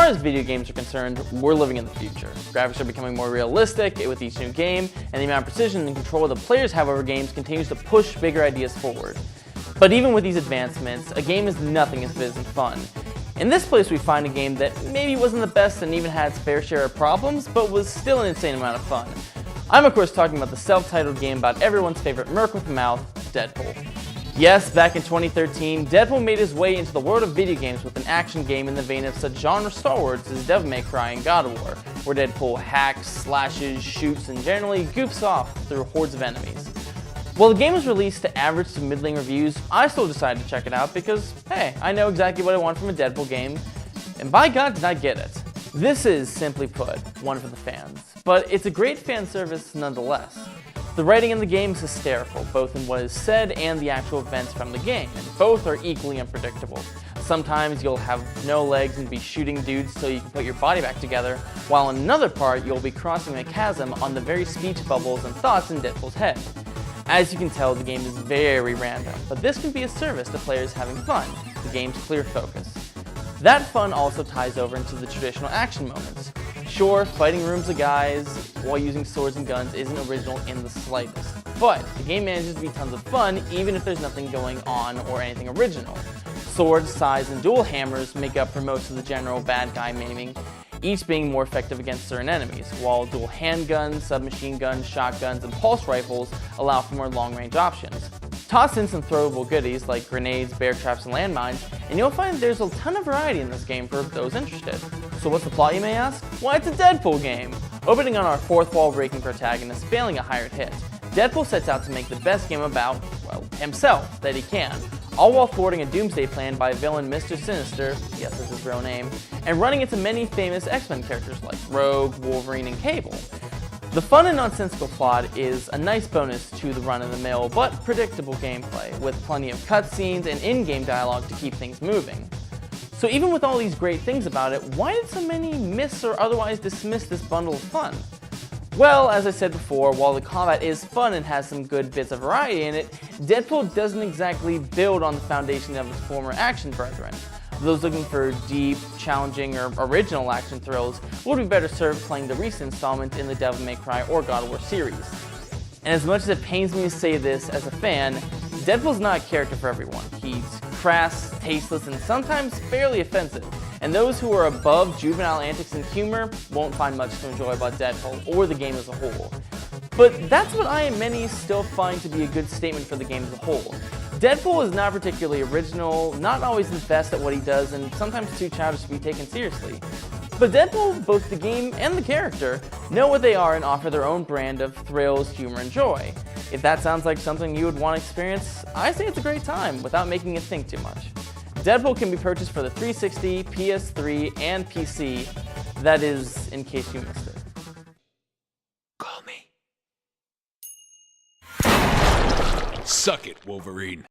far as video games are concerned, we're living in the future. Graphics are becoming more realistic with each new game, and the amount of precision and control the players have over games continues to push bigger ideas forward. But even with these advancements, a game is nothing if it isn't fun. In this place we find a game that maybe wasn't the best and even had its fair share of problems, but was still an insane amount of fun. I'm of course talking about the self-titled game about everyone's favorite Merc with a mouth, Deadpool. Yes, back in 2013, Deadpool made his way into the world of video games with an action game in the vein of such genre stalwarts as Devil May Cry and God of War, where Deadpool hacks, slashes, shoots, and generally goofs off through hordes of enemies. While the game was released to average to middling reviews, I still decided to check it out because, hey, I know exactly what I want from a Deadpool game, and by God did I get it. This is, simply put, one for the fans, but it's a great fan service nonetheless. The writing in the game is hysterical, both in what is said and the actual events from the game, and both are equally unpredictable. Sometimes you'll have no legs and be shooting dudes till you can put your body back together, while in another part you'll be crossing a chasm on the very speech bubbles and thoughts in Deadpool's head. As you can tell, the game is very random, but this can be a service to players having fun, the game's clear focus. That fun also ties over into the traditional action moments. Sure, fighting rooms of guys while using swords and guns isn't original in the slightest, but the game manages to be tons of fun even if there's nothing going on or anything original. Swords, scythes, and dual hammers make up for most of the general bad guy maiming, each being more effective against certain enemies, while dual handguns, submachine guns, shotguns, and pulse rifles allow for more long-range options. Toss in some throwable goodies like grenades, bear traps, and landmines, and you'll find there's a ton of variety in this game for those interested. So what's the plot, you may ask? Why, it's a Deadpool game! Opening on our fourth wall-breaking protagonist failing a hired hit, Deadpool sets out to make the best game about, well, himself that he can, all while thwarting a doomsday plan by villain Mr. Sinister, yes, that's his real name, and running into many famous X-Men characters like Rogue, Wolverine, and Cable. The fun and nonsensical plot is a nice bonus to the run-of-the-mill but predictable gameplay, with plenty of cutscenes and in-game dialogue to keep things moving. So even with all these great things about it, why did so many miss or otherwise dismiss this bundle of fun? Well, as I said before, while the combat is fun and has some good bits of variety in it, Deadpool doesn't exactly build on the foundation of its former action brethren. Those looking for deep, challenging, or original action thrills would be better served playing the recent installment in the Devil May Cry or God of War series. And as much as it pains me to say this as a fan, Deadpool's not a character for everyone. He's crass, tasteless, and sometimes fairly offensive. And those who are above juvenile antics and humor won't find much to enjoy about Deadpool or the game as a whole. But that's what I and many still find to be a good statement for the game as a whole. Deadpool is not particularly original, not always the best at what he does, and sometimes too childish to be taken seriously. But Deadpool, both the game and the character, know what they are and offer their own brand of thrills, humor, and joy. If that sounds like something you would want to experience, I say it's a great time without making you think too much. Deadpool can be purchased for the 360, PS3, and PC. That is, in case you missed it. Call me. Suck it, Wolverine.